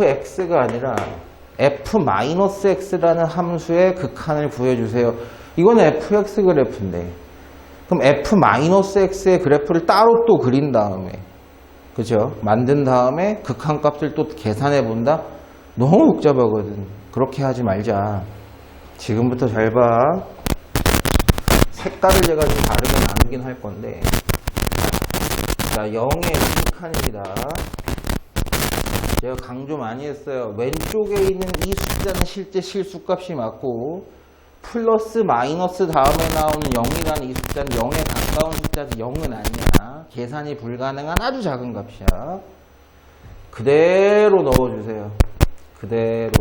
fx가 아니라 f-x라는 함수의 극한을 구해주세요. 이건 fx 그래프인데 그럼 f-x의 그래프를 따로 또 그린 다음에 그죠? 만든 다음에 극한값을 또 계산해 본다? 너무 복잡하거든. 그렇게 하지 말자. 지금부터 잘 봐. 색깔을 제가 좀 다르게 나누긴 할 건데 자, 0의 극한입니다. 제가 강조 많이 했어요. 왼쪽에 있는 이 숫자는 실제 실수값이 맞고 플러스 마이너스 다음에 나오는 0이라는 이 숫자는 0에 가까운 숫자지 0은 아니야. 계산이 불가능한 아주 작은 값이야. 그대로 넣어주세요. 그대로.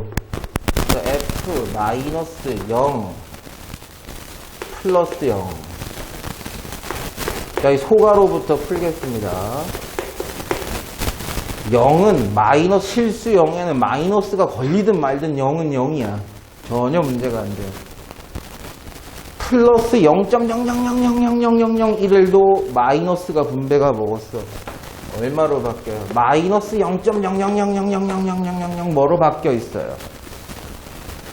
f 마이너스 0 플러스 0. 자, 이 소가로부터 풀겠습니다. 0은 마이너스 실수 0에는 마이너스가 걸리든 말든 0은 0이야. 전혀 문제가 안 돼요. 플러스 0.000000001도 마이너스가 분배가 먹었어. 얼마로 바뀌어요? 마이너스 0.000000000 뭐로 바뀌어 있어요?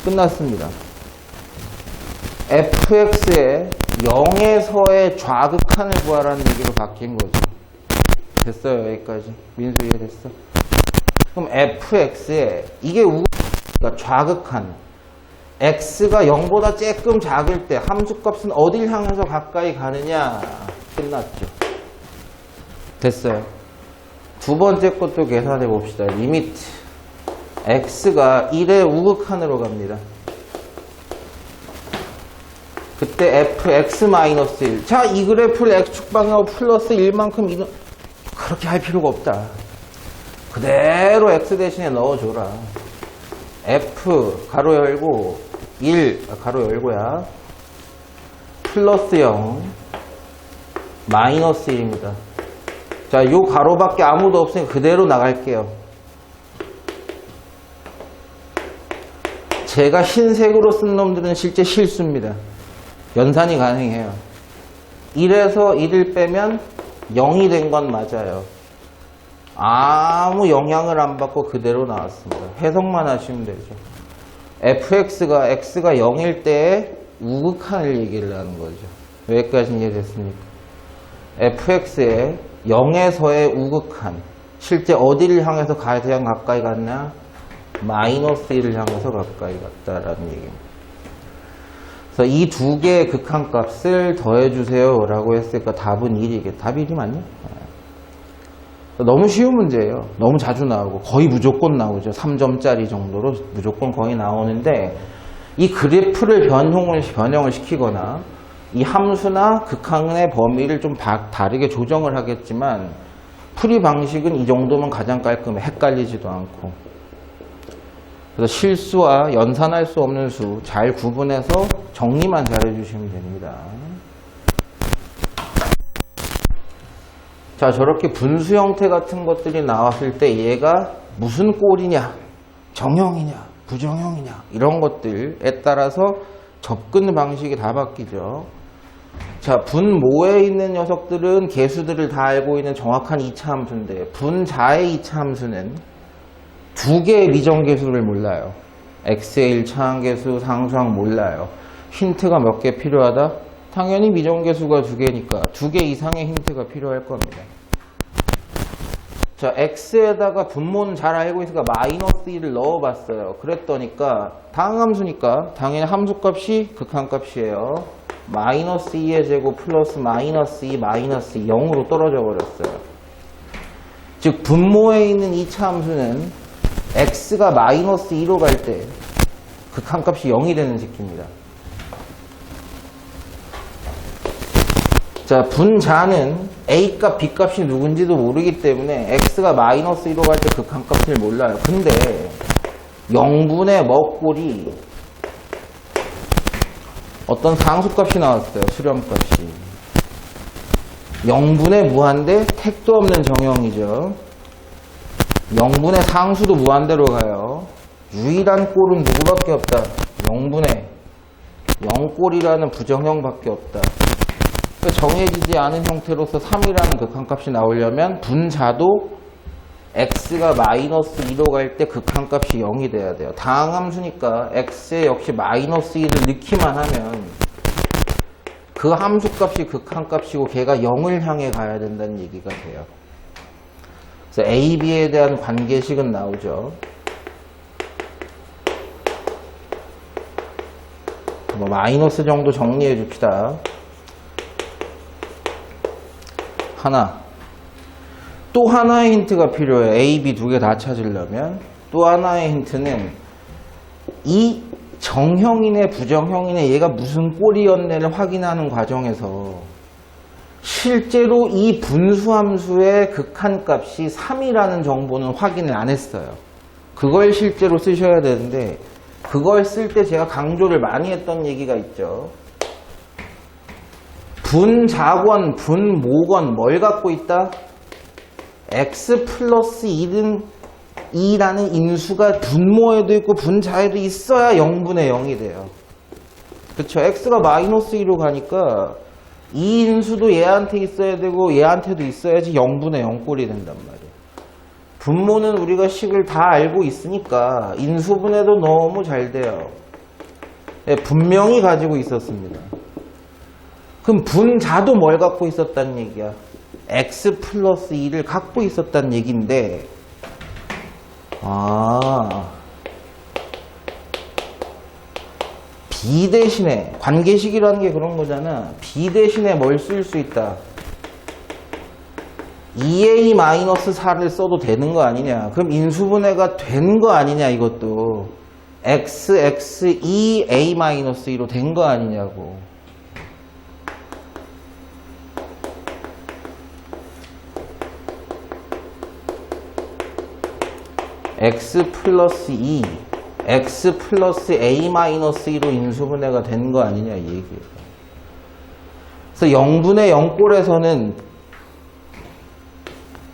끝났습니다. fx의 0에서의 좌극한을 구하라는 얘기로 바뀐 거죠. 됐어요, 여기까지. 민수 이해됐어? 그럼 fx에 이게 그러니까 좌극한 x가 0보다 조금 작을 때 함수값은 어딜 향해서 가까이 가느냐? 끝났죠. 됐어요. 두 번째 것도 계산해 봅시다. 리미트 x가 1의 우극한으로 갑니다. 그때 fx-1. 자, 이 그래프를 x축 방향으로 플러스 1만큼 이동 그렇게 할 필요가 없다. 그대로 x 대신에 넣어줘라. f 가로 열고 1 가로 열고야 플러스 0 마이너스 1입니다. 자, 요 가로밖에 아무도 없으니까 그대로 나갈게요. 제가 흰색으로 쓴 놈들은 실제 실수입니다. 연산이 가능해요. 1에서 1을 빼면 0이 된 건 맞아요. 아무 영향을 안 받고 그대로 나왔습니다. 해석만 하시면 되죠. fx가 x가 0일 때의 우극한을 얘기를 하는 거죠. 여기까지 이해됐습니까? fx의 0에서의 우극한 실제 어디를 향해서 가장 가까이 갔나? 마이너스 1을 향해서 가까이 갔다라는 얘기입니다. 그래서 이 두 개의 극한값을 더해주세요 라고 했으니까 답은 1이겠다. 답 1이 맞냐? 너무 쉬운 문제예요. 너무 자주 나오고 거의 무조건 나오죠. 3점짜리 정도로 무조건 거의 나오는데 이 그래프를 변형을 시키거나 이 함수나 극한의 범위를 좀 다르게 조정을 하겠지만 풀이 방식은 이 정도면 가장 깔끔해. 헷갈리지도 않고. 그래서 실수와 연산할 수 없는 수 잘 구분해서 정리만 잘 해주시면 됩니다. 자, 저렇게 분수 형태 같은 것들이 나왔을 때 얘가 무슨 꼴이냐, 정형이냐, 부정형이냐 이런 것들에 따라서 접근 방식이 다 바뀌죠. 자, 분모에 있는 녀석들은 개수들을 다 알고 있는 정확한 2차 함수인데 분자의 2차 함수는 두 개의 미정계수를 몰라요. x의 1차 함계수, 상수항 몰라요. 힌트가 몇 개 필요하다? 당연히 미정계수가 두 개니까 두 개 이상의 힌트가 필요할 겁니다. 자, x에다가 분모는 잘 알고 있으니까 마이너스 1을 넣어봤어요. 그랬더니까 다항함수니까 당연히 함수값이 극한값이에요. 마이너스 2의 제곱 플러스 마이너스 2 마이너스 2 0으로 떨어져 버렸어요. 즉 분모에 있는 2차 함수는 x가 마이너스 2로 갈 때 극한값이 0이 되는 식입니다. 자, 분자는 a값, b값이 누군지도 모르기 때문에 x가 마이너스 2로 갈 때 극한값을 몰라요. 근데 0분의 먹골이 어떤 상수값이 나왔어요. 수렴값이. 0분의 무한대 택도 없는 정형이죠. 0분의 상수도 무한대로 가요. 유일한 꼴은 누구밖에 없다. 0분의 0꼴이라는 부정형밖에 없다. 정해지지 않은 형태로서 3이라는 극한값이 나오려면 분자도 x가 마이너스 2로 갈 때 극한값이 0이 돼야 돼요. 다항함수니까 x에 역시 마이너스 2를 넣기만 하면 그 함수값이 극한값이고 걔가 0을 향해 가야 된다는 얘기가 돼요. 그래서 a, b에 대한 관계식은 나오죠. 뭐 마이너스 정도 정리해 줍시다. 하나. 또 하나의 힌트가 필요해요. A, B 두 개 다 찾으려면. 또 하나의 힌트는 이 정형이네 부정형이네 얘가 무슨 꼴이었네를 확인하는 과정에서 실제로 이 분수함수의 극한값이 3이라는 정보는 확인을 안 했어요. 그걸 실제로 쓰셔야 되는데 그걸 쓸 때 제가 강조를 많이 했던 얘기가 있죠. 분자권, 분모권 뭘 갖고 있다? x 플러스 2라는 인수가 분모에도 있고 분자에도 있어야 0분의 0이 돼요. 그쵸? x가 마이너스 2로 가니까 이 인수도 얘한테 있어야 되고 얘한테도 있어야지 0분의 0 꼴이 된단 말이에요. 분모는 우리가 식을 다 알고 있으니까 인수분해도 너무 잘 돼요. 네, 분명히 가지고 있었습니다. 그럼 분자도 뭘 갖고 있었다는 얘기야? x 플러스 2를 갖고 있었다는 얘기인데 b 대신에 관계식이라는 게 그런 거잖아. b 대신에 뭘 쓸 수 있다? 2a-4를 써도 되는 거 아니냐. 그럼 인수분해가 된 거 아니냐 이것도. x, 2a-2로 된 거 아니냐고. x 플러스 2, x 플러스 a-2로 인수분해가 된 거 아니냐 이 얘기예요. 그래서 0분의 0꼴에서는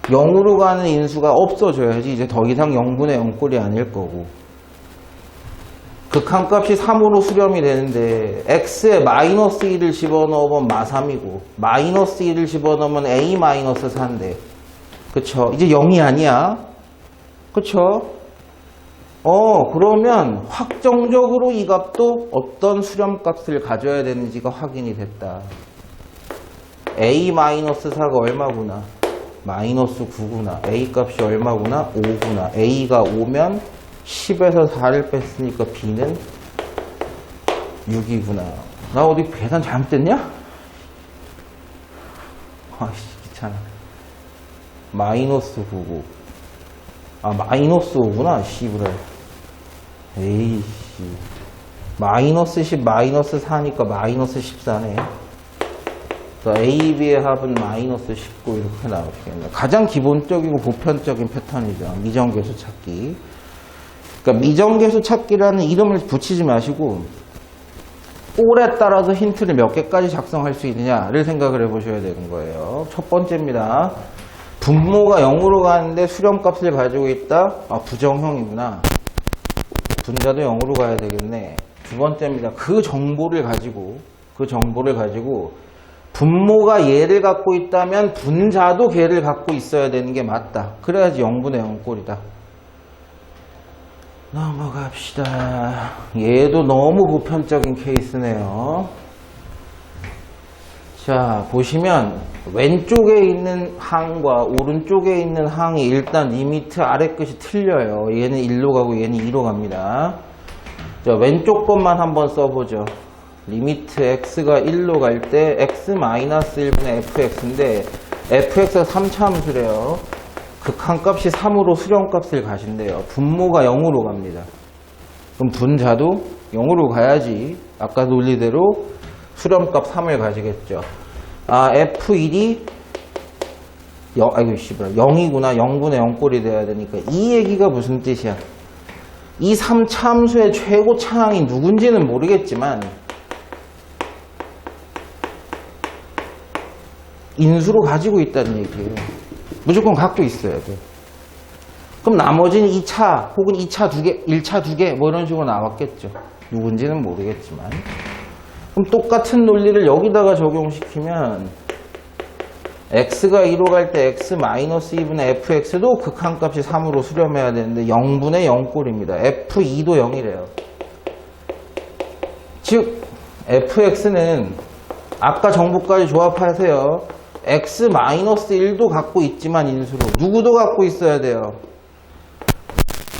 0으로 가는 인수가 없어져야지 이제 더 이상 0분의 0꼴이 아닐 거고 극한값이 3으로 수렴이 되는데 x에 마이너스 2를 집어넣으면 마3이고 마이너스 2를 집어넣으면 a-4인데 그쵸? 이제 0이 아니야. 그쵸? 그러면 확정적으로 이 값도 어떤 수렴값을 가져야 되는지가 확인이 됐다. a-4가 얼마구나? 마이너스 9구나. a 값이 얼마구나? 5구나. a가 5면 10에서 4를 뺐으니까 b는 6이구나. 나 어디 계산 잘못됐냐? 아이씨 귀찮아. 마이너스 9고 마이너스 5구나 씨부래. 에이씨 마이너스 10 마이너스 4니까 마이너스 14네. A, B의 합은 마이너스 19 이렇게 나오시겠네. 가장 기본적이고 보편적인 패턴이죠. 미정계수 찾기. 그러니까 미정계수 찾기라는 이름을 붙이지 마시고 꼴에 따라서 힌트를 몇 개까지 작성할 수 있느냐를 생각을 해보셔야 되는 거예요. 첫 번째입니다. 분모가 0으로 가는데 수렴값을 가지고 있다? 부정형이구나. 분자도 0으로 가야 되겠네. 두 번째입니다. 그 정보를 가지고 분모가 얘를 갖고 있다면 분자도 걔를 갖고 있어야 되는 게 맞다. 그래야지 0분의 0 꼴이다. 넘어갑시다. 얘도 너무 보편적인 케이스네요. 자, 보시면 왼쪽에 있는 항과 오른쪽에 있는 항이 일단 리미트 아래 끝이 틀려요. 얘는 1로 가고 얘는 2로 갑니다. 자, 왼쪽 것만 한번 써보죠. 리미트 x가 1로 갈 때 x-1분의 fx인데 fx가 3차 함수래요. 극한값이 3으로 수렴값을 가신대요. 분모가 0으로 갑니다. 그럼 분자도 0으로 가야지 아까 논리대로 수렴값 3을 가지겠죠. f1이 0이구나. 0분의 0꼴이 돼야 되니까 이 얘기가 무슨 뜻이야? 이 3차 함수의 최고 차항이 누군지는 모르겠지만 인수로 가지고 있다는 얘기예요. 무조건 갖고 있어야 돼. 그럼 나머지는 2차 혹은 2차 2개, 1차 2개 뭐 이런 식으로 나왔겠죠. 누군지는 모르겠지만. 그럼 똑같은 논리를 여기다가 적용시키면 x가 2로 갈 때 x-2분의 fx도 극한값이 3으로 수렴해야 되는데 0분의 0꼴입니다. f2도 0이래요. 즉 fx는 아까 정보까지 조합하세요. x-1도 갖고 있지만 인수로 누구도 갖고 있어야 돼요.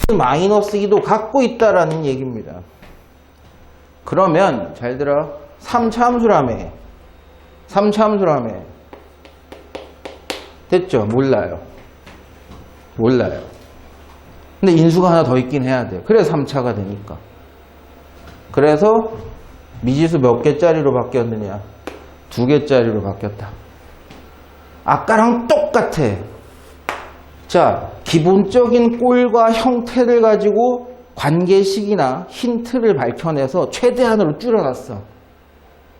x-2도 갖고 있다라는 얘기입니다. 그러면 잘 들어. 3차함수라며. 3차함수라며. 됐죠? 몰라요. 몰라요. 근데 인수가 하나 더 있긴 해야 돼. 그래서 3차가 되니까. 그래서 미지수 몇 개짜리로 바뀌었느냐? 2개짜리로 바뀌었다. 아까랑 똑같아. 자, 기본적인 꼴과 형태를 가지고 관계식이나 힌트를 밝혀내서 최대한으로 줄여놨어.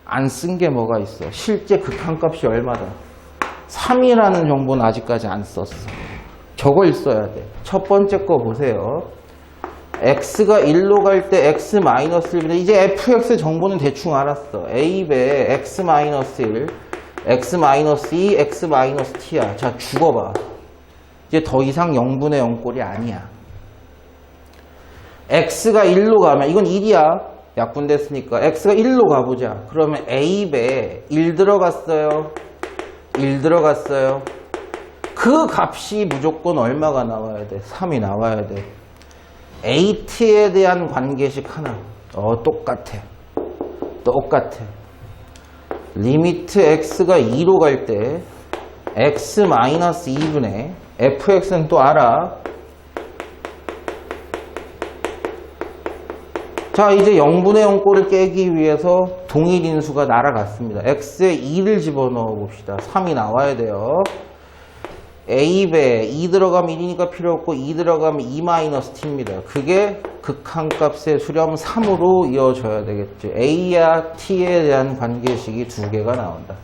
안 쓴 게 뭐가 있어? 실제 극한값이 얼마다? 3이라는 정보는 아직까지 안 썼어. 저거 있어야 돼. 첫 번째 거 보세요. x가 1로 갈 때 x-1인데 이제 fx 정보는 대충 알았어. a배 x-1, x-2, x-t야. 자, 죽어봐. 이제 더 이상 0분의 0꼴이 아니야. x가 1로 가면 이건 1이야. 약분됐으니까 x가 1로 가보자. 그러면 a배 1 들어갔어요. 1 들어갔어요. 그 값이 무조건 얼마가 나와야 돼? 3이 나와야 돼. at에 대한 관계식 하나. 똑같아. 똑같아. 리미트 x가 2로 갈 때 x-2분의 fx는 또 알아. 자, 이제 0분의 0꼴을 깨기 위해서 동일인수가 날아갔습니다. x에 2를 집어넣어 봅시다. 3이 나와야 돼요. a배 2 들어가면 1이니까 필요 없고 2 들어가면 2-t입니다. 그게 극한값의 수렴 3으로 이어져야 되겠죠. a와 t에 대한 관계식이 2개가 나온다.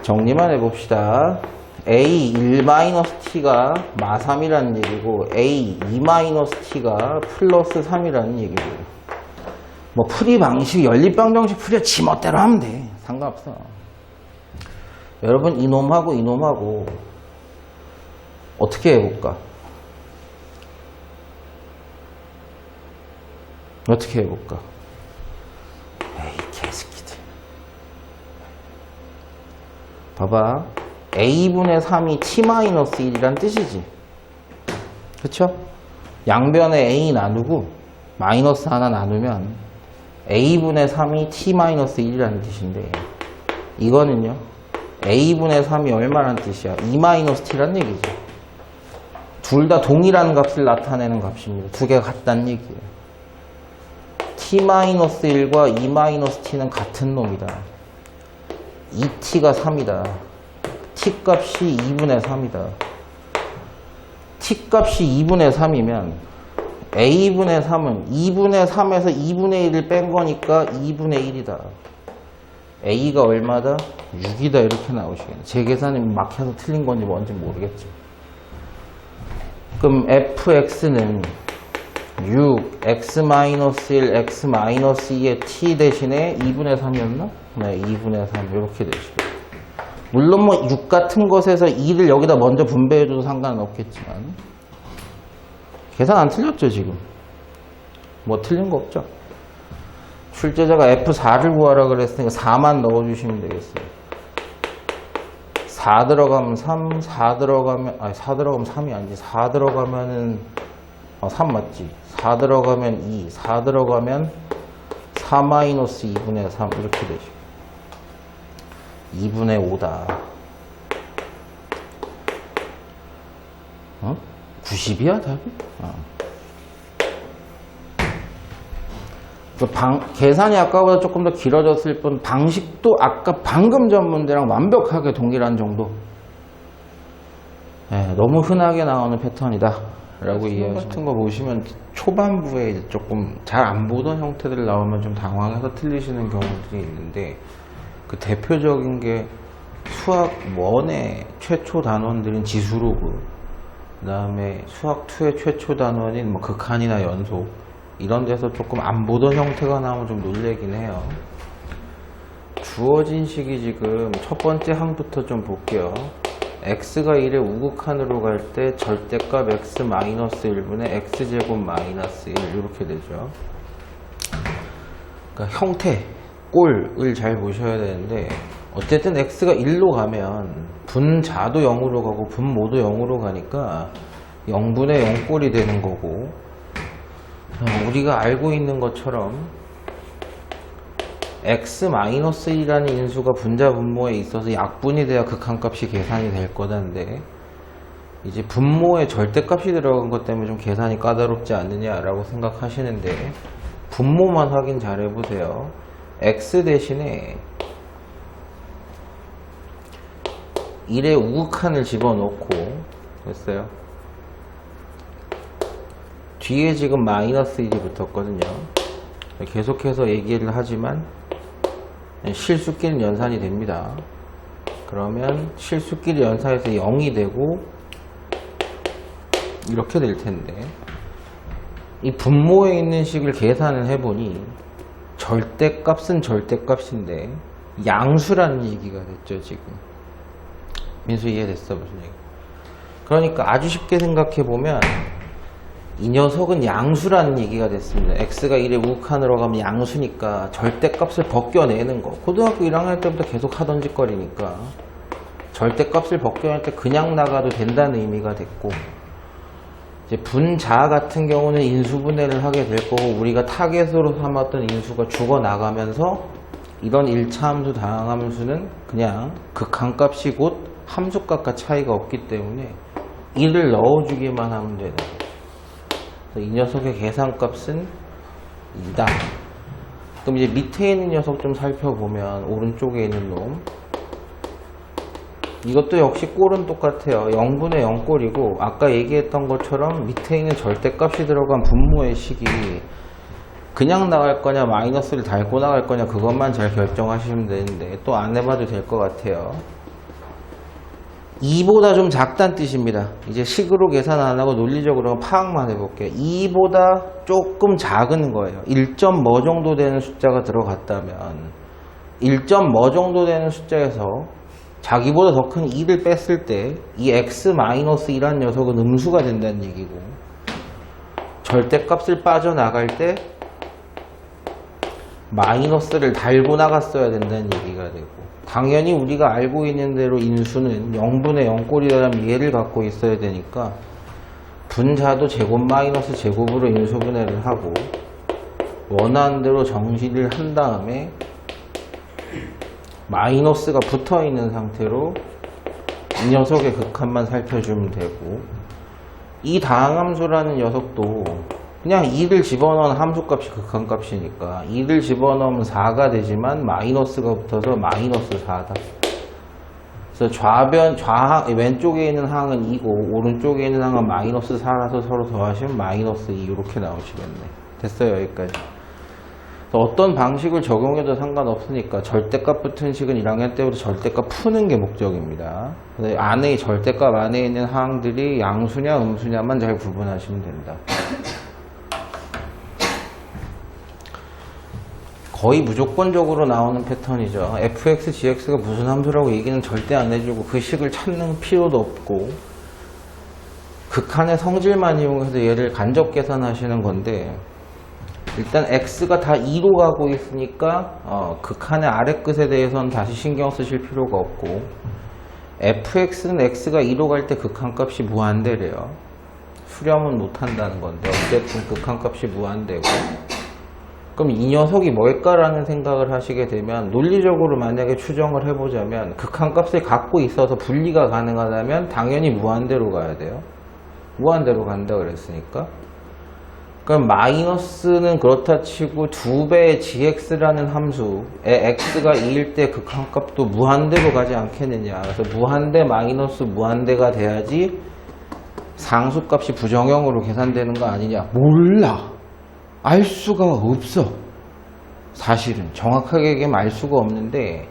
정리만 해봅시다. a 1-t가 -3이라는 얘기고 a 2-t가 플러스 3이라는 얘기고, 뭐 풀이 방식, 연립방정식 풀이야 지 멋대로 하면 돼. 상관없어. 여러분 이놈하고 어떻게 해볼까? 어떻게 해볼까? 에이 개새끼들. 봐봐. a분의 3이 t-1이란 뜻이지. 그쵸? 양변에 a 나누고 마이너스 하나 나누면 a분의 3이 t-1이라는 뜻인데, 이거는요 a분의 3이 얼마란 뜻이야? 2-t란 얘기죠. 둘 다 동일한 값을 나타내는 값입니다. 두 개가 같다는 얘기예요. t-1과 2-t는 같은 놈이다. 2t가 3이다. t 값이 2분의 3이다. t 값이 2분의 3이면 a분의 3은 2분의 3에서 2분의 1을 뺀 거니까 2분의 1이다. a가 얼마다? 6이다. 이렇게 나오시겠네. 제 계산이 막혀서 틀린 건지 뭔지 모르겠죠. 그럼 fx는 6, x-1, x-2의 t 대신에 2분의 3이었나? 네, 2분의 3 이렇게 되시고, 물론 뭐 6 같은 것에서 2를 여기다 먼저 분배해줘도 상관은 없겠지만 계산 안 틀렸죠 지금? 뭐 틀린 거 없죠? 출제자가 F4를 구하라 그랬으니까 4만 넣어주시면 되겠어요. 4 들어가면 3, 4 들어가면, 아니 4 들어가면 3이 아니지. 4 들어가면은 3 맞지? 4 들어가면 2, 4 들어가면 4-2분의 3 이렇게 되죠. 2분의 5다. 90이야 답이? 계산이 아까보다 조금 더 길어졌을 뿐 방식도 아까 방금 전 문제랑 완벽하게 동일한 정도. 네, 너무 흔하게 나오는 패턴이다 라고 이해하시면 같은 거 보시면 초반부에 이제 조금 잘 안 보던 형태들 나오면 좀 당황해서 틀리시는 경우들이 있는데, 그 대표적인 게 수학 1의 최초 단원들인 지수로그, 그 다음에 수학 2의 최초 단원인 뭐 극한이나 연속, 이런 데서 조금 안 보던 형태가 나오면 좀 놀래긴 해요. 주어진 식이 지금 첫 번째 항부터 좀 볼게요. x가 1의 우극한으로 갈 때 절대값 x 마이너스 1분의 x제곱 마이너스 1 이렇게 되죠. 그러니까 형태, 꼴을 잘 보셔야 되는데 어쨌든 x가 1로 가면 분자도 0으로 가고 분모도 0으로 가니까 0분의 0꼴이 되는 거고, 우리가 알고 있는 것처럼 x-1이라는 인수가 분자 분모에 있어서 약분이 돼야 극한값이 계산이 될 거다는데, 이제 분모에 절대값이 들어간 것 때문에 좀 계산이 까다롭지 않느냐라고 생각하시는데, 분모만 확인 잘 해보세요. x 대신에 1의 우극한을 집어넣고 됐어요. 뒤에 지금 마이너스 1이 붙었거든요. 계속해서 얘기를 하지만 실수끼리 연산이 됩니다. 그러면 실수끼리 연산해서 0이 되고 이렇게 될 텐데, 이 분모에 있는 식을 계산을 해보니 절대값은 절대값인데 양수라는 얘기가 됐죠. 지금 민수 이해됐어? 무슨 얘기? 그러니까 아주 쉽게 생각해보면 이 녀석은 양수라는 얘기가 됐습니다. x가 1의 우극한으로 가면 양수니까 절대값을 벗겨내는 거. 고등학교 1학년 때부터 계속 하던 짓거리니까 절대값을 벗겨낼 때 그냥 나가도 된다는 의미가 됐고, 이제 분자 같은 경우는 인수분해를 하게 될 거고, 우리가 타겟으로 삼았던 인수가 죽어나가면서 이런 1차 함수, 다항함수는 그냥 극한값이 곧 함수값과 차이가 없기 때문에 1을 넣어주기만 하면 되는 거예요. 이 녀석의 계산값은 2다. 그럼 이제 밑에 있는 녀석 좀 살펴보면 오른쪽에 있는 놈, 이것도 역시 꼴은 똑같아요. 0분의 0꼴이고, 아까 얘기했던 것처럼 밑에 있는 절대값이 들어간 분모의 식이 그냥 나갈 거냐 마이너스를 달고 나갈 거냐 그것만 잘 결정하시면 되는데, 또 안 해봐도 될 것 같아요. 2보다 좀 작다는 뜻입니다. 이제 식으로 계산 안 하고 논리적으로 파악만 해볼게요. 2보다 조금 작은 거예요. 1점 뭐 정도 되는 숫자가 들어갔다면 1점 뭐 정도 되는 숫자에서 자기보다 더 큰 2를 뺐을 때 이 x-2라는 녀석은 음수가 된다는 얘기고, 절대값을 빠져나갈 때 마이너스를 달고 나갔어야 된다는 얘기가 되고, 당연히 우리가 알고 있는 대로 인수는 0분의 0꼴이라면 얘를 갖고 있어야 되니까 분자도 제곱 마이너스 제곱으로 인수분해를 하고 원하는 대로 정시를 한 다음에 마이너스가 붙어 있는 상태로 이 녀석의 극한만 살펴주면 되고, 이 다항함수라는 녀석도 그냥 2를 집어넣은 함수값이 극한값이니까 2를 집어넣으면 4가 되지만 마이너스가 붙어서 마이너스 4다. 그래서 왼쪽에 있는 항은 2고 오른쪽에 있는 항은 마이너스 4라서 서로 더하시면 마이너스 2 이렇게 나오시겠네. 됐어요, 여기까지. 어떤 방식을 적용해도 상관없으니까 절대값 붙은 식은 1학년 때부터 절대값 푸는 게 목적입니다. 안에 절대값 안에 있는 항들이 양수냐 음수냐만 잘 구분하시면 된다. 거의 무조건적으로 나오는 패턴이죠. fx, gx가 무슨 함수라고 얘기는 절대 안 해주고 그 식을 찾는 필요도 없고, 극한의 성질만 이용해서 얘를 간접 계산하시는 건데, 일단 x가 다 2로 가고 있으니까 극한의 아래 끝에 대해서는 다시 신경 쓰실 필요가 없고, fx는 x가 2로 갈 때 극한값이 무한대래요. 수렴은 못한다는 건데 어쨌든 극한값이 무한대고, 그럼 이 녀석이 뭘까라는 생각을 하시게 되면 논리적으로 만약에 추정을 해보자면 극한값을 갖고 있어서 분리가 가능하다면 당연히 무한대로 가야 돼요. 무한대로 간다 그랬으니까. 그럼 마이너스는 그렇다 치고 2배의 gx라는 함수에 x가 2일 때 극한값도 무한대로 가지 않겠느냐. 그래서 무한대 마이너스 무한대가 돼야지 상수값이 부정형으로 계산되는 거 아니냐. 몰라. 알 수가 없어. 사실은 정확하게 얘기하면 알 수가 없는데,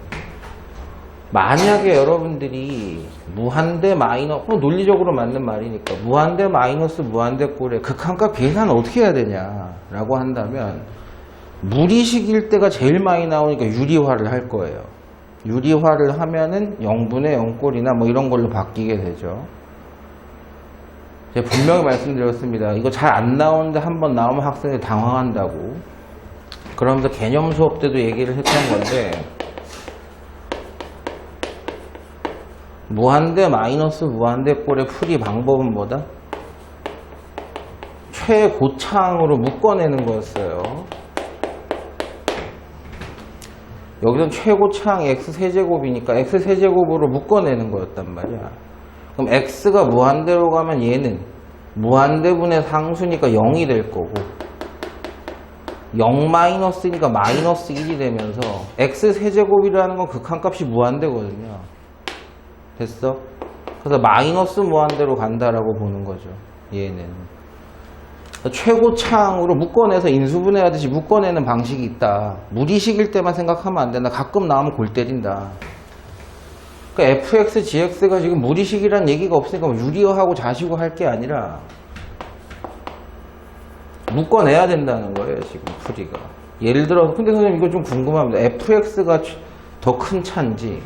만약에 여러분들이 무한대 마이너스, 논리적으로 맞는 말이니까 무한대 마이너스 무한대 꼴에 극한값 계산 어떻게 해야 되냐라고 한다면 무리식일 때가 제일 많이 나오니까 유리화를 할 거예요. 유리화를 하면은 0분의 0꼴이나 뭐 이런 걸로 바뀌게 되죠. 제가 분명히 말씀드렸습니다. 이거 잘 안 나오는데 한번 나오면 학생들이 당황한다고. 그러면서 개념 수업 때도 얘기를 했던 건데, 무한대 마이너스 무한대 꼴의 풀이 방법은 뭐다? 최고차항으로 묶어내는 거였어요. 여기선 최고차항이 x세제곱이니까 x세제곱으로 묶어내는 거였단 말이야. 그럼 x가 무한대로 가면 얘는 무한대분의 상수니까 0이 될 거고, 0 마이너스니까 마이너스 1이 되면서 x세제곱이라는 건 극한값이 무한대거든요. 됐어? 그래서 마이너스 무한대로 간다라고 보는 거죠. 얘는 최고차항으로 묶어내서 인수분해하듯이 묶어내는 방식이 있다. 무리식일 때만 생각하면 안 된다. 가끔 나오면 골 때린다. 그러니까 fx, gx가 지금 무리식이란 얘기가 없으니까 유리화하고 자시고 할 게 아니라 묶어내야 된다는 거예요. 지금 풀이가. 예를 들어서 근데 선생님 이거 좀 궁금합니다. fx가 더 큰 차인지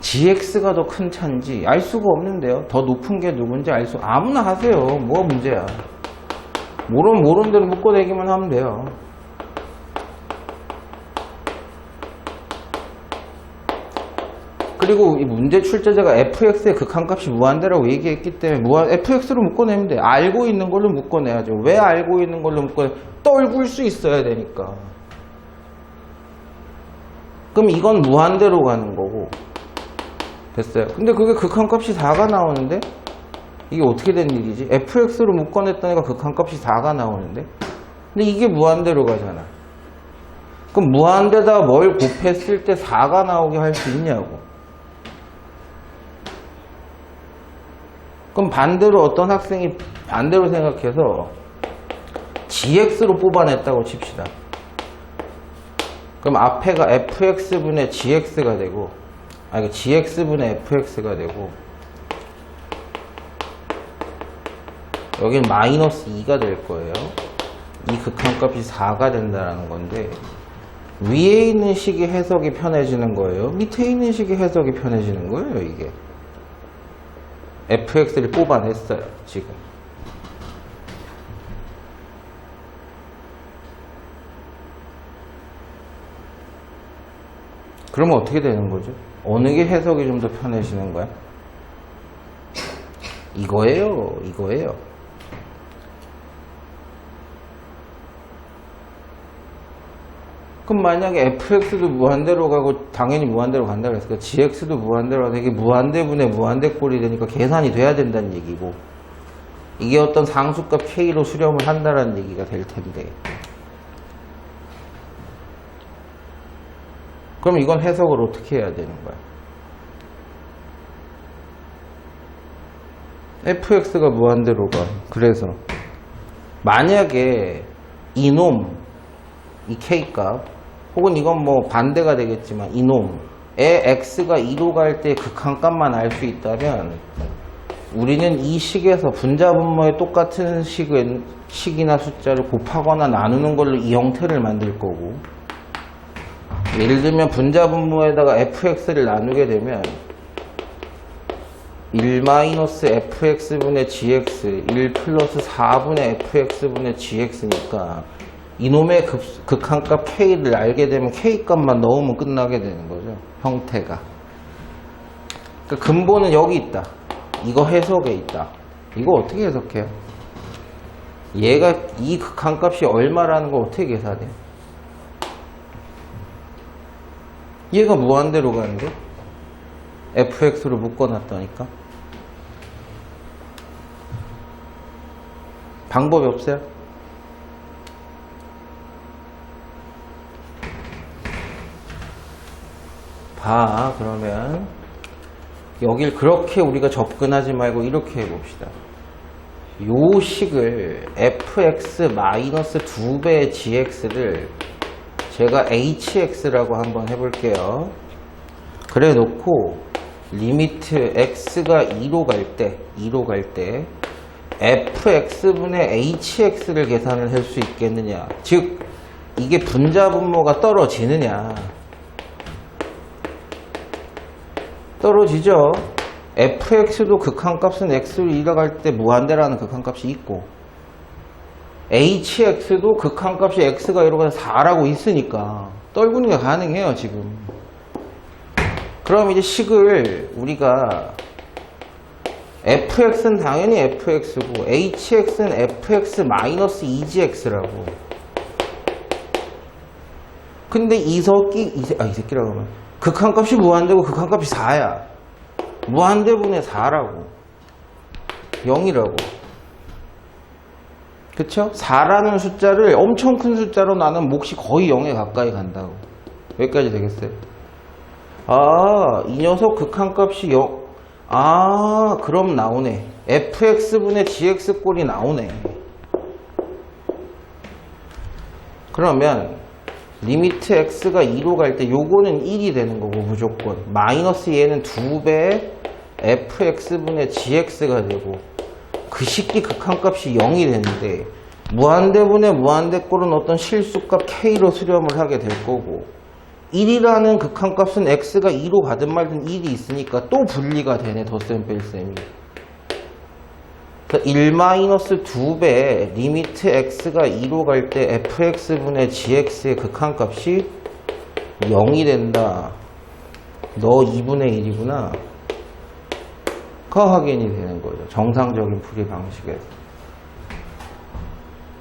gx가 더 큰 차인지 알 수가 없는데요. 더 높은 게 누군지 알 수 아무나 하세요. 뭐가 문제야. 모르는 대로 묶어내기만 하면 돼요. 그리고 이 문제 출제자가 fx의 극한값이 무한대라고 얘기했기 때문에 fx로 묶어내면 돼. 알고 있는 걸로 묶어내야죠. 왜 알고 있는 걸로 묶어내? 떨굴 수 있어야 되니까. 그럼 이건 무한대로 가는 거고. 됐어요. 근데 그게 극한값이 4가 나오는데 이게 어떻게 된 일이지? fx로 묶어냈다니까 극한값이 4가 나오는데 근데 이게 무한대로 가잖아. 그럼 무한대다 뭘 곱했을 때 4가 나오게 할 수 있냐고. 그럼 반대로 어떤 학생이 반대로 생각해서 gx로 뽑아냈다고 칩시다. 그럼 앞에가 fx분의 gx가 되고 gx분의 fx가 되고 여긴 마이너스 2가 될 거예요. 이 극한값이 4가 된다는 건데 위에 있는 식이 해석이 편해지는 거예요. 밑에 있는 식이 해석이 편해지는 거예요. 이게 fx를 뽑아냈어요. 지금 그러면 어떻게 되는 거죠? 어느 게 해석이 좀 더 편해지는 거야? 이거예요. 그럼 만약에 fx도 무한대로 가고 당연히 무한대로 간다 그랬으니까 gx도 무한대로 가서 이게 무한대분의 무한대꼴이 되니까 계산이 돼야 된다는 얘기고 이게 어떤 상수값 k로 수렴을 한다는 얘기가 될 텐데 그럼 이건 해석을 어떻게 해야 되는 거야? fx가 무한대로 가. 그래서 만약에 이놈 이 k값 혹은 이건 뭐 반대가 되겠지만 이놈의 x가 2로 갈 때 극한값만 알 수 있다면 우리는 이 식에서 분자분모의 똑같은 식이나 숫자를 곱하거나 나누는 걸로 이 형태를 만들 거고 예를 들면 분자분모에다가 fx를 나누게 되면 1-fx분의 gx 1 플러스 4분의 fx분의 gx니까 이놈의 극한값 k를 알게 되면 k값만 넣으면 끝나게 되는 거죠. 형태가. 그러니까 근본은 여기 있다. 이거 해석에 있다. 이거 어떻게 해석해요? 얘가 이 극한값이 얼마라는 거 어떻게 계산해? 얘가 무한대로 가는데 fx로 묶어놨다니까. 방법이 없어요? 그러면 여길 그렇게 우리가 접근하지 말고 이렇게 해봅시다. 요 식을 fx 마이너스 2배의 gx를 제가 hx라고 한번 해볼게요. 그래 놓고 리미트 x가 2로 갈 때 fx분의 hx를 계산을 할 수 있겠느냐. 즉 이게 분자분모가 떨어지느냐. 떨어지죠. fx도 극한값은 x로 이어갈 때 무한대라는 극한값이 있고 hx도 극한값이 x가 이러가서 4라고 있으니까 떨구는 게 가능해요 지금. 그럼 이제 식을 우리가 fx는 당연히 fx고 hx는 fx-2gx라고. 근데 이 새끼라고 하면 극한값이 무한대고 극한값이 4야. 무한대분의 4라고 0이라고. 그쵸? 4라는 숫자를 엄청 큰 숫자로 나는 몫이 거의 0에 가까이 간다고. 여기까지 되겠어요? 아, 이 녀석 극한값이 0. 아, 그럼 나오네. fx분의 gx 꼴이 나오네. 그러면 리미트 x가 2로 갈 때 요거는 1이 되는 거고 무조건. 마이너스 얘는 2배의 fx분의 gx가 되고 그 식기 극한값이 0이 되는데 무한대분의 무한대꼴은 어떤 실수값 k로 수렴을 하게 될 거고 1이라는 극한값은 x가 2로 가든 말든 1이 있으니까 또 분리가 되네. 덧셈 뺄셈이. 1-2배 리미트 x가 2로 갈 때 fx분의 gx의 극한값이 0이 된다. 너 2분의 1이구나. 그 확인이 되는 거죠. 정상적인 풀이 방식에서.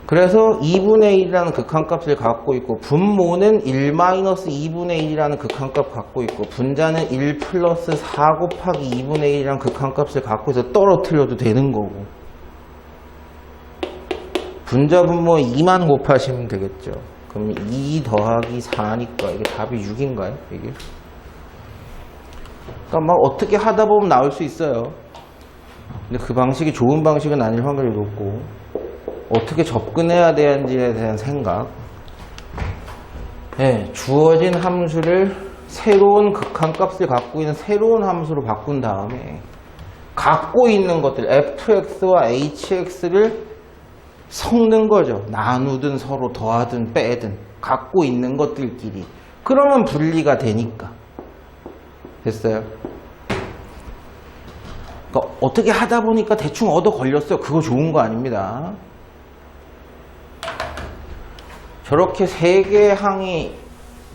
그래서 2분의 1이라는 극한값을 갖고 있고 분모는 1-2분의 1이라는 극한값 갖고 있고 분자는 1 플러스 4 곱하기 2분의 1이라는 극한값을 갖고 있어 떨어뜨려도 되는 거고 분자 분모 2만 곱하시면 되겠죠. 그럼 2 더하기 4니까 이게 답이 6인가요? 이게? 그러니까 막 어떻게 하다 보면 나올 수 있어요. 근데 그 방식이 좋은 방식은 아닐 확률이 높고 어떻게 접근해야 되는지에 대한 생각. 네, 주어진 함수를 새로운 극한값을 갖고 있는 새로운 함수로 바꾼 다음에 갖고 있는 것들 fx와 hx를 섞는 거죠. 나누든 서로 더하든 빼든 갖고 있는 것들끼리. 그러면 분리가 되니까. 됐어요? 그러니까 어떻게 하다 보니까 대충 얻어 걸렸어요. 그거 좋은 거 아닙니다. 저렇게 세 개의 항이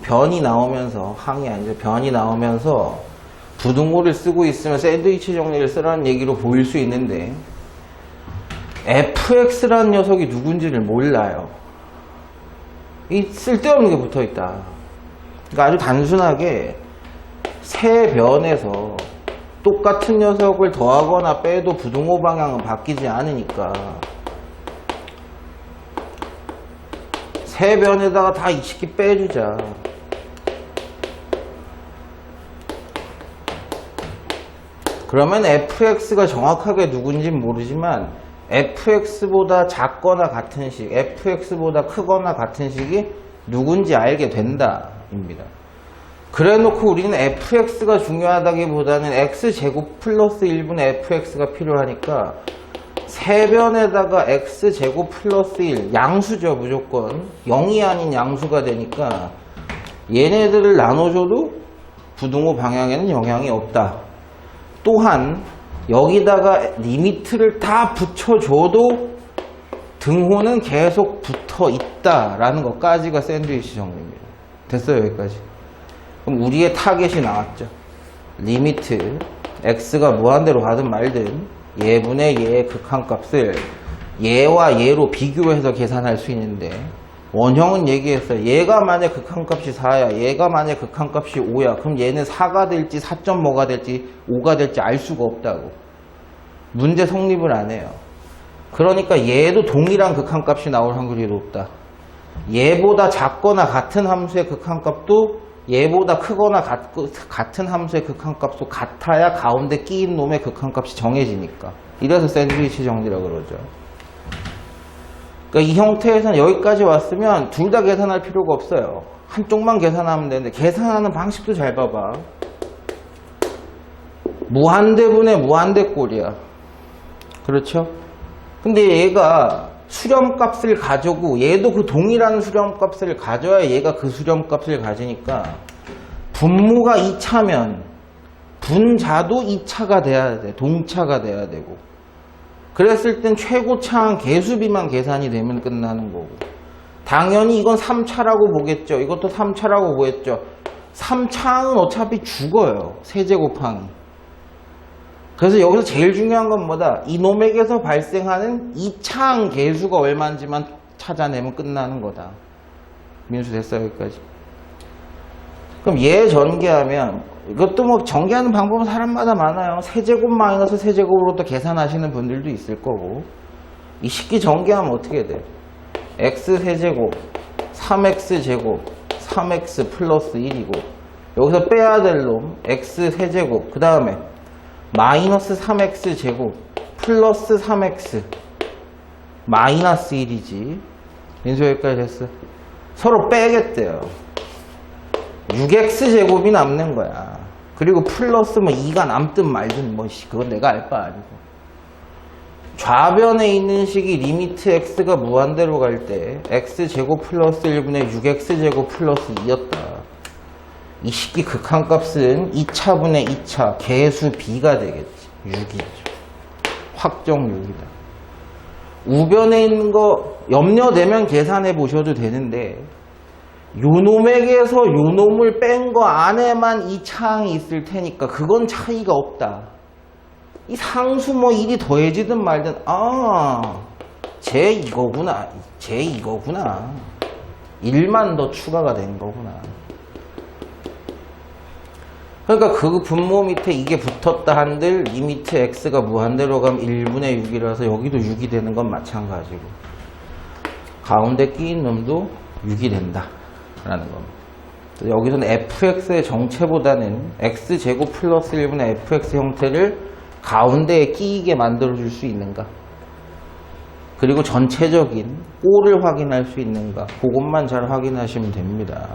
변이 나오면서 항이 아니죠. 변이 나오면서 부등호를 쓰고 있으면 샌드위치 정리를 쓰라는 얘기로 보일 수 있는데 fx라는 녀석이 누군지를 몰라요. 이 쓸데없는 게 붙어있다. 그러니까 아주 단순하게 세 변에서 똑같은 녀석을 더하거나 빼도 부등호 방향은 바뀌지 않으니까 세 변에다가 다 20개 빼주자. 그러면 fx가 정확하게 누군지는 모르지만 fx보다 작거나 같은 식, fx보다 크거나 같은 식이 누군지 알게 된다 입니다. 그래 놓고 우리는 fx가 중요하다기보다는 x제곱 플러스 1분의 fx가 필요하니까 세변에다가 x제곱 플러스 1 양수죠. 무조건 0이 아닌 양수가 되니까 얘네들을 나눠줘도 부등호 방향에는 영향이 없다. 또한 여기다가 리미트를 다 붙여줘도 등호는 계속 붙어 있다라는 것까지가 샌드위치 정리입니다. 됐어요 여기까지. 그럼 우리의 타겟이 나왔죠. 리미트 x가 무한대로 가든 말든 얘분의 얘의 극한값을 얘와 얘로 비교해서 계산할 수 있는데 원형은 얘기했어요. 얘가 만약 극한값이 4야 얘가 만약 극한값이 5야 그럼 얘는 4가 될지 4점 뭐가 될지 5가 될지 알 수가 없다고. 문제 성립을 안 해요. 그러니까 얘도 동일한 극한값이 나올 확률이 높다. 얘보다 작거나 같은 함수의 극한값도 얘보다 크거나 같은 함수의 극한값도 같아야 가운데 끼인 놈의 극한값이 정해지니까. 이래서 샌드위치 정리라고 그러죠. 그러니까 이 형태에서는 여기까지 왔으면 둘 다 계산할 필요가 없어요. 한쪽만 계산하면 되는데 계산하는 방식도 잘 봐봐. 무한대분의 무한대꼴이야. 그렇죠? 근데 얘가 수렴값을 가져고 얘도 그 동일한 수렴값을 가져야 얘가 그 수렴값을 가지니까 분모가 2차면 분자도 2차가 돼야 돼. 동차가 돼야 되고. 그랬을 땐 최고차항 개수비만 계산이 되면 끝나는 거고. 당연히 이건 3차라고 보겠죠. 이것도 3차라고 보겠죠. 3차항은 어차피 죽어요. 세제곱항이. 그래서 여기서 제일 중요한 건 뭐다? 이놈에게서 발생하는 2차항 개수가 얼마인지만 찾아내면 끝나는 거다. 민수 됐어 여기까지? 그럼 얘 전개하면 이것도 뭐 전개하는 방법은 사람마다 많아요. 세제곱 마이너스 세제곱으로 또 계산하시는 분들도 있을 거고. 이 식기 전개하면 어떻게 돼? x 세제곱 3x 제곱 3x 플러스 1이고 여기서 빼야 될 놈 x 세제곱 그 다음에 마이너스 3x 제곱 플러스 3x 마이너스 1이지. 민수 여기까지 됐어. 서로 빼겠대요. 6x 제곱이 남는 거야. 그리고 플러스 뭐 2가 남든 말든 뭐 그건 내가 알 바 아니고. 좌변에 있는 식이 리미트 x가 무한대로 갈 때 x 제곱 플러스 1분의 6x 제곱 플러스 2였다. 이 식기 극한값은 2차분의 2차 개수 b가 되겠지. 6이죠. 확정 6이다. 우변에 있는 거 염려되면 계산해 보셔도 되는데 요놈에게서 요놈을 뺀 거 안에만 이 차항이 있을 테니까 그건 차이가 없다. 이 상수 뭐 1이 더해지든 말든 쟤 이거구나. 쟤 이거구나. 1만 더 추가가 된 거구나. 그러니까 그 분모 밑에 이게 붙었다 한들 리미트 x가 무한대로 가면 1분의 6이라서 여기도 6이 되는 건 마찬가지고 가운데 끼인 놈도 6이 된다 라는 겁니다. 여기서는 fx의 정체보다는 x제곱 플러스 1분의 fx 형태를 가운데에 끼이게 만들어줄 수 있는가, 그리고 전체적인 꼴을 확인할 수 있는가, 그것만 잘 확인하시면 됩니다.